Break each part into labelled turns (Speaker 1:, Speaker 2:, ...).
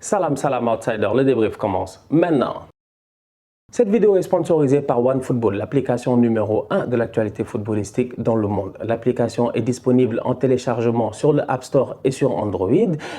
Speaker 1: Salam salam outsider, le débrief commence maintenant. Cette vidéo est sponsorisée par OneFootball, l'application numéro 1 de l'actualité footballistique dans le monde. L'application est disponible en téléchargement sur le App Store et sur Android.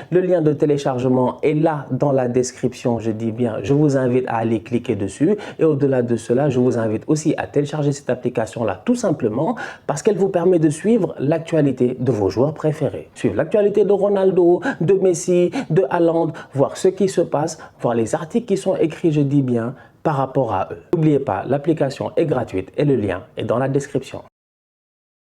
Speaker 1: Le lien de téléchargement est là dans la description, je dis bien. Je vous invite à aller cliquer dessus et au-delà de cela, je vous invite aussi à télécharger cette application-là tout simplement parce qu'elle vous permet de suivre l'actualité de vos joueurs préférés. Suivre l'actualité de Ronaldo, de Messi, de Haaland, voir ce qui se passe, voir les articles qui sont écrits, je dis bien, par rapport à eux. N'oubliez pas, l'application est gratuite et le lien est dans la description.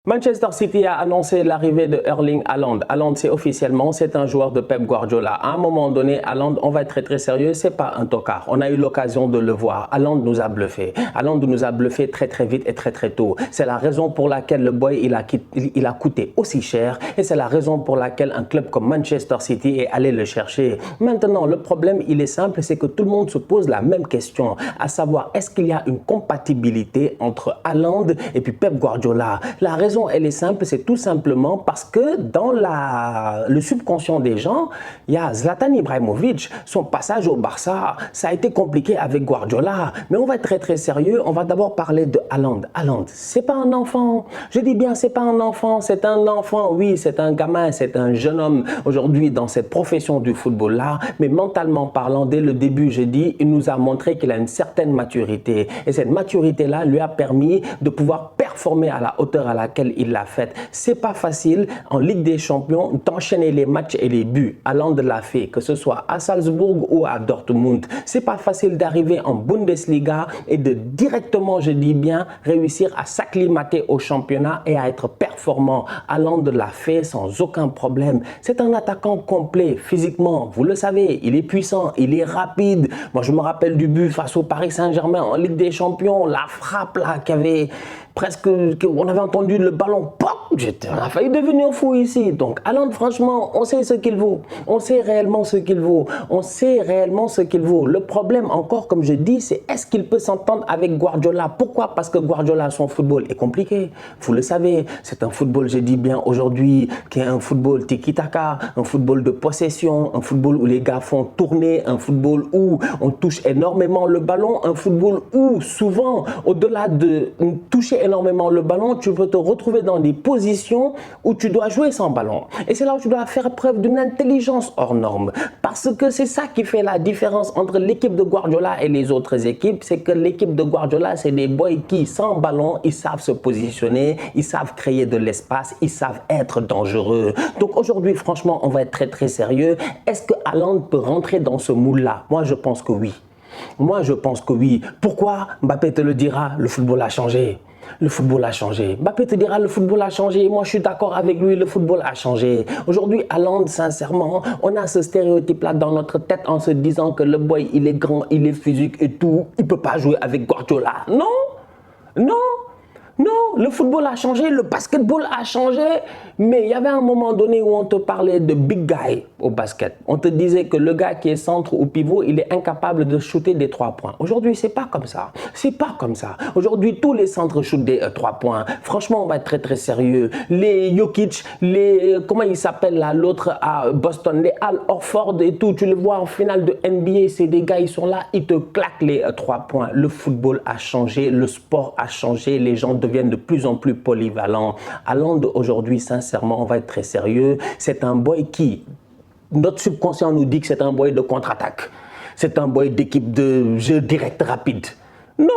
Speaker 1: Manchester City a annoncé l'arrivée de Erling Haaland. Haaland, c'est officiellement, c'est un joueur de Pep Guardiola. À un moment donné, Haaland, on va être très sérieux, c'est pas un tocard. On a eu l'occasion de le voir. Haaland nous a bluffé. Haaland nous a bluffé très vite et très tôt. C'est la raison pour laquelle le boy, il a coûté aussi cher. Et c'est la raison pour laquelle un club comme Manchester City est allé le chercher. Maintenant, le problème, il est simple, c'est que tout le monde se pose la même question. À savoir, est-ce qu'il y a une compatibilité entre Haaland et puis Pep Guardiola? La raison, elle est simple, c'est tout simplement parce que dans le subconscient des gens, il y a Zlatan Ibrahimovic, son passage au Barça, ça a été compliqué avec Guardiola. Mais on va être très sérieux, on va d'abord parler de Haaland. Haaland, c'est pas un enfant. Je dis bien, c'est pas un enfant, c'est un enfant. Oui, c'est un gamin, c'est un jeune homme aujourd'hui dans cette profession du football-là. Mais mentalement parlant, dès le début, je dis, il nous a montré qu'il a une certaine maturité. Et cette maturité-là lui a permis de pouvoir performer à la hauteur à laquelle il l'a faite. C'est pas facile en Ligue des Champions d'enchaîner les matchs et les buts. Haaland l'a fait, que ce soit à Salzbourg ou à Dortmund. C'est pas facile d'arriver en Bundesliga et de directement, je dis bien, réussir à s'acclimater au championnat et à être performant. Haaland l'a fait sans aucun problème. C'est un attaquant complet physiquement. Vous le savez, il est puissant, il est rapide. Moi, je me rappelle du but face au Paris Saint-Germain en Ligue des Champions, la frappe là qui avait presque, on avait entendu le ballon pop, on a failli devenir fou ici. Donc Haaland, franchement, on sait ce qu'il vaut. On sait réellement ce qu'il vaut. On sait réellement ce qu'il vaut. Le problème encore, comme je dis, c'est est-ce qu'il peut s'entendre avec Guardiola? Pourquoi? Parce que Guardiola, son football est compliqué. Vous le savez, c'est un football, je dis bien aujourd'hui, qui est un football tiki-taka, un football de possession, un football où les gars font tourner, un football où on touche énormément le ballon, un football où souvent, au-delà de toucher énormément le ballon, tu peux te retrouver dans des positions où tu dois jouer sans ballon. Et c'est là où tu dois faire preuve d'une intelligence hors norme. Parce que c'est ça qui fait la différence entre l'équipe de Guardiola et les autres équipes. C'est que l'équipe de Guardiola, c'est des boys qui, sans ballon, ils savent se positionner, ils savent créer de l'espace, ils savent être dangereux. Donc aujourd'hui, franchement, on va être très sérieux. Est-ce que Haaland peut rentrer dans ce moule-là? Moi, je pense que oui. Moi, je pense que oui. Pourquoi? Mbappé te le dira, le football a changé. Le football a changé. Mbappé te dira le football a changé. Moi, je suis d'accord avec lui, le football a changé. Aujourd'hui, Haaland, sincèrement, on a ce stéréotype-là dans notre tête en se disant que le boy, il est grand, il est physique et tout. Il ne peut pas jouer avec Guardiola. Non, non. Non, le football a changé, le basketball a changé, mais il y avait un moment donné où on te parlait de big guy au basket. On te disait que le gars qui est centre ou pivot, il est incapable de shooter des 3 points. Aujourd'hui, c'est pas comme ça. C'est pas comme ça. Aujourd'hui, tous les centres shootent des 3 points. Franchement, on va être très sérieux. Les Jokic, comment il s'appelle là, l'autre à Boston, les Al Horford et tout, tu les vois en finale de NBA, c'est des gars, ils sont là, ils te claquent les 3 points. Le football a changé, le sport a changé, les gens deviennent de plus en plus polyvalents. Haaland, aujourd'hui, sincèrement, on va être très sérieux. C'est un boy qui, notre subconscient nous dit que c'est un boy de contre-attaque. C'est un boy d'équipe de jeu direct rapide. Non,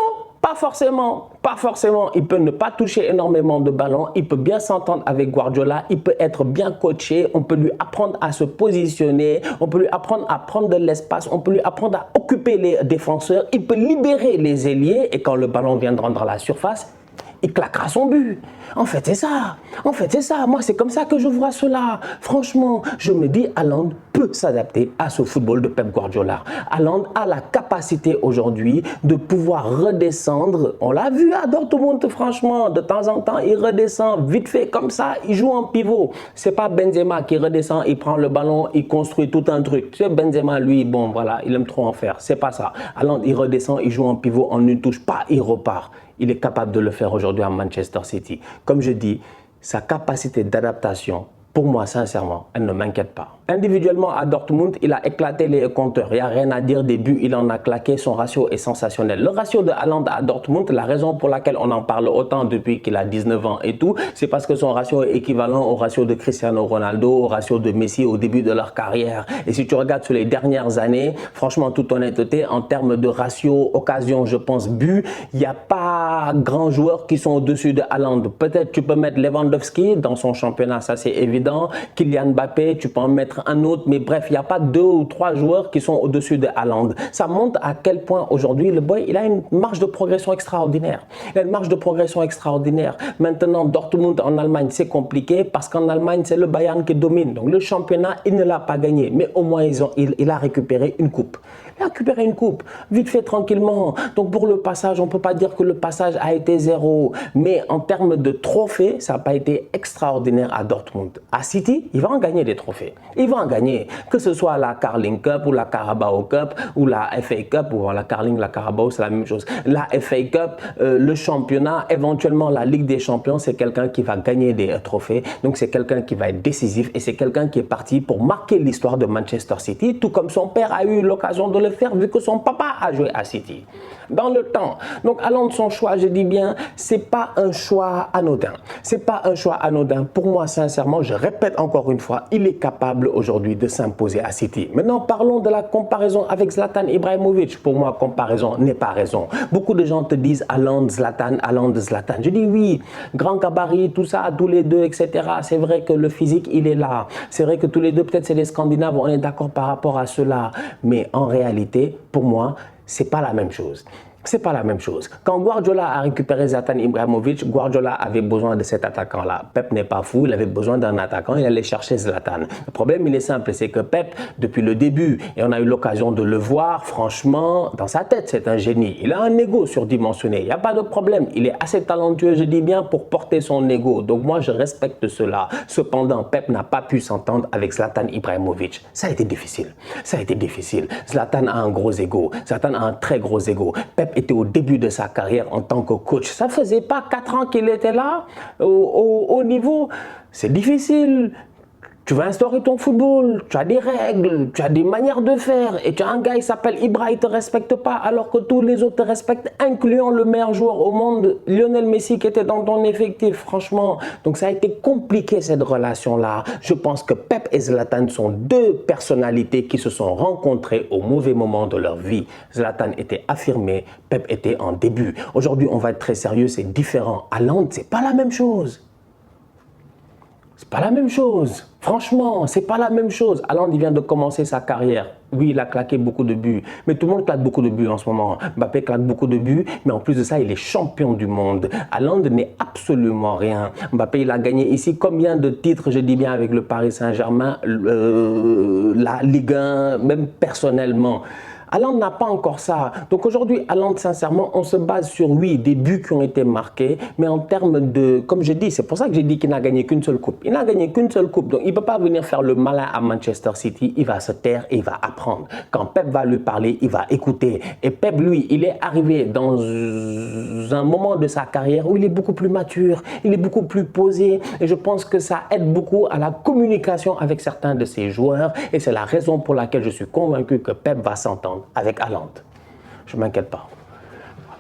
Speaker 1: pas forcément. Pas forcément. Il peut ne pas toucher énormément de ballons. Il peut bien s'entendre avec Guardiola. Il peut être bien coaché. On peut lui apprendre à se positionner. On peut lui apprendre à prendre de l'espace. On peut lui apprendre à occuper les défenseurs. Il peut libérer les ailiers. Et quand le ballon viendra dans la surface, il claquera son but. En fait, c'est ça. En fait, c'est ça. Moi, c'est comme ça que je vois cela. Franchement, je me dis, Haaland peut s'adapter à ce football de Pep Guardiola. Haaland a la capacité aujourd'hui de pouvoir redescendre. On l'a vu à Dortmund, franchement. De temps en temps, il redescend vite fait comme ça. Il joue en pivot. C'est pas Benzema qui redescend, il prend le ballon, il construit tout un truc. Tu sais, Benzema, lui, bon, voilà, il aime trop en faire. C'est pas ça. Haaland, il redescend, il joue en pivot, on ne touche pas, il repart. Il est capable de le faire aujourd'hui à Manchester City. Comme je dis, sa capacité d'adaptation, pour moi, sincèrement, elle ne m'inquiète pas. Individuellement à Dortmund, il a éclaté les compteurs. Il n'y a rien à dire des buts, il en a claqué. Son ratio est sensationnel. Le ratio de Haaland à Dortmund, la raison pour laquelle on en parle autant depuis qu'il a 19 ans et tout, c'est parce que son ratio est équivalent au ratio de Cristiano Ronaldo, au ratio de Messi au début de leur carrière. Et si tu regardes sur les dernières années, franchement, toute honnêteté, en termes de ratio, occasion, je pense, but, il n'y a pas grands joueurs qui sont au-dessus de Haaland. Peut-être tu peux mettre Lewandowski dans son championnat, ça c'est évident. Kylian Mbappé, tu peux en mettre un autre, mais bref, il n'y a pas 2 ou 3 joueurs qui sont au-dessus de Haaland. Ça montre à quel point aujourd'hui, le boy, il a une marge de progression extraordinaire. Il a une marge de progression extraordinaire. Maintenant, Dortmund en Allemagne, c'est compliqué parce qu'en Allemagne, c'est le Bayern qui domine. Donc le championnat, il ne l'a pas gagné, mais au moins, il a récupéré une coupe. Il a récupéré une coupe, vite fait, tranquillement. Donc pour le passage, on ne peut pas dire que le passage a été 0. Mais en termes de trophées, ça n'a pas été extraordinaire à Dortmund. À City, il va en gagner des trophées. Il va en gagner. Que ce soit la Carling Cup ou la Carabao Cup ou la FA Cup, ou la Carling, la Carabao, c'est la même chose. La FA Cup, le championnat, éventuellement la Ligue des Champions, c'est quelqu'un qui va gagner des trophées. Donc c'est quelqu'un qui va être décisif et c'est quelqu'un qui est parti pour marquer l'histoire de Manchester City, tout comme son père a eu l'occasion de le faire vu que son papa a joué à City. Dans le temps. Donc, allant de son choix, je dis bien, c'est pas un choix anodin. C'est pas un choix anodin. Pour moi, sincèrement, je répète encore une fois, il est capable aujourd'hui de s'imposer à City. Maintenant, parlons de la comparaison avec Zlatan Ibrahimovic. Pour moi, comparaison n'est pas raison. Beaucoup de gens te disent Haaland, Zlatan, Haaland, Zlatan. Je dis oui, grand gabarit, tout ça, tous les deux, etc. C'est vrai que le physique, il est là. C'est vrai que tous les deux, peut-être c'est les Scandinaves, on est d'accord par rapport à cela. Mais en réalité, pour moi, c'est pas la même chose. C'est pas la même chose. Quand Guardiola a récupéré Zlatan Ibrahimovic, Guardiola avait besoin de cet attaquant-là. Pep n'est pas fou, il avait besoin d'un attaquant, il allait chercher Zlatan. Le problème, il est simple, c'est que Pep, depuis le début, et on a eu l'occasion de le voir, franchement, dans sa tête, c'est un génie. Il a un ego surdimensionné, il n'y a pas de problème. Il est assez talentueux, je dis bien, pour porter son ego. Donc moi, je respecte cela. Cependant, Pep n'a pas pu s'entendre avec Zlatan Ibrahimovic. Ça a été difficile. Ça a été difficile. Zlatan a un gros ego. Zlatan a un très gros ego. Pep était au début de sa carrière en tant que coach. Ça ne faisait pas 4 ans qu'il était là, au niveau. C'est difficile. Tu vas instaurer ton football, tu as des règles, tu as des manières de faire et tu as un gars qui s'appelle Ibra, il ne te respecte pas alors que tous les autres te respectent, incluant le meilleur joueur au monde, Lionel Messi qui était dans ton effectif, franchement. Donc ça a été compliqué cette relation-là. Je pense que Pep et Zlatan sont 2 personnalités qui se sont rencontrées au mauvais moment de leur vie. Zlatan était affirmé, Pep était en début. Aujourd'hui, on va être très sérieux, c'est différent. Haaland, c'est pas la même chose. C'est pas la même chose. Franchement, c'est pas la même chose. Haaland, il vient de commencer sa carrière. Oui, il a claqué beaucoup de buts. Mais tout le monde claque beaucoup de buts en ce moment. Mbappé claque beaucoup de buts. Mais en plus de ça, il est champion du monde. Haaland n'est absolument rien. Mbappé, il a gagné ici combien de titres, je dis bien, avec le Paris Saint-Germain, la Ligue 1, même personnellement. Haaland n'a pas encore ça. Donc aujourd'hui, Haaland, sincèrement, on se base sur, oui, des buts qui ont été marqués, mais en termes de, comme je dis, c'est pour ça que j'ai dit qu'il n'a gagné qu'une seule coupe. Il n'a gagné qu'une seule coupe, donc il ne peut pas venir faire le malin à Manchester City. Il va se taire et il va apprendre. Quand Pep va lui parler, il va écouter. Et Pep, lui, il est arrivé dans un moment de sa carrière où il est beaucoup plus mature, il est beaucoup plus posé. Et je pense que ça aide beaucoup à la communication avec certains de ses joueurs. Et c'est la raison pour laquelle je suis convaincu que Pep va s'entendre avec Haaland. Je ne m'inquiète pas.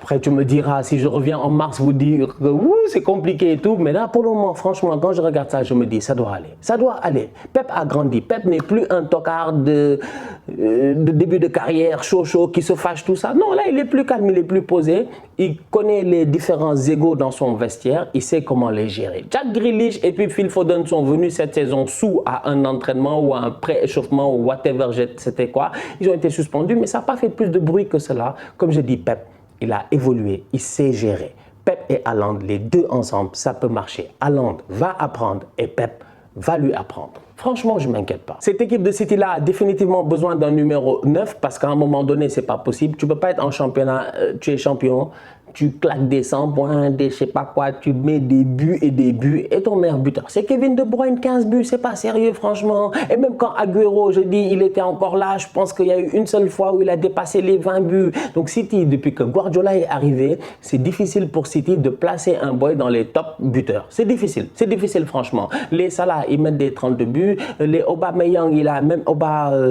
Speaker 1: Après, tu me diras, si je reviens en mars, vous dire que c'est compliqué et tout. Mais là, pour le moment, franchement, quand je regarde ça, je me dis, ça doit aller. Ça doit aller. Pep a grandi. Pep n'est plus un tocard de début de carrière, chaud, qui se fâche, tout ça. Non, là, il est plus calme, il est plus posé. Il connaît les différents égos dans son vestiaire. Il sait comment les gérer. Jack Grealish et puis Phil Foden sont venus cette saison sous à un entraînement ou à un pré-échauffement ou whatever, c'était quoi. Ils ont été suspendus, mais ça n'a pas fait plus de bruit que cela. Comme je dis, Pep, il a évolué, il sait gérer. Pep et Haaland, les deux ensemble, ça peut marcher. Haaland va apprendre et Pep va lui apprendre. Franchement, je ne m'inquiète pas. Cette équipe de City-là a définitivement besoin d'un numéro 9 parce qu'à un moment donné, ce n'est pas possible. Tu ne peux pas être en championnat, tu es champion, tu claques des 100 points, des je sais pas quoi, tu mets des buts, et ton meilleur buteur, c'est Kevin De Bruyne, 15 buts, c'est pas sérieux franchement. Et même quand Agüero, je dis, il était encore là, je pense qu'il y a eu une seule fois où il a dépassé les 20 buts. Donc City, depuis que Guardiola est arrivé, c'est difficile pour City de placer un boy dans les top buteurs. C'est difficile franchement. Les Salah, ils mettent des 32 buts, les Aubameyang, il a même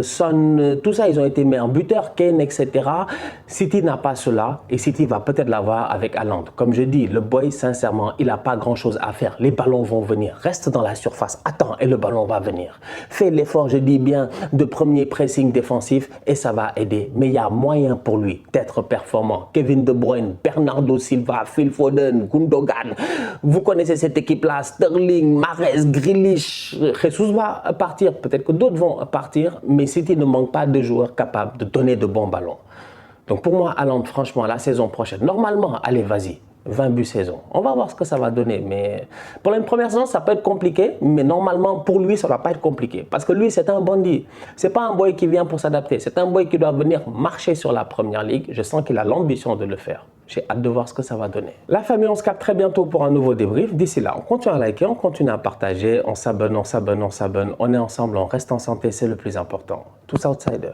Speaker 1: Son, tout ça, ils ont été meilleurs buteurs, Kane, etc. City n'a pas cela et City va peut-être l'avoir avec Haaland. Comme je dis, le boy, sincèrement, il n'a pas grand-chose à faire. Les ballons vont venir. Reste dans la surface. Attends et le ballon va venir. Fais l'effort, je dis bien, de premier pressing défensif et ça va aider. Mais il y a moyen pour lui d'être performant. Kevin De Bruyne, Bernardo Silva, Phil Foden, Gundogan. Vous connaissez cette équipe-là. Sterling, Mahrez, Grealish. Jesus va partir. Peut-être que d'autres vont partir. Mais City ne manque pas de joueurs capables de donner de bons ballons. Donc pour moi, Haaland, franchement, la saison prochaine, normalement, allez, vas-y, 20 buts saison. On va voir ce que ça va donner. Mais pour une première saison, ça peut être compliqué. Mais normalement, pour lui, ça ne va pas être compliqué. Parce que lui, c'est un bandit. Ce n'est pas un boy qui vient pour s'adapter. C'est un boy qui doit venir marcher sur la première ligue. Je sens qu'il a l'ambition de le faire. J'ai hâte de voir ce que ça va donner. La famille, on se capte très bientôt pour un nouveau débrief. D'ici là, on continue à liker, on continue à partager. On s'abonne. On est ensemble, on reste en santé. C'est le plus important. Tous outsiders.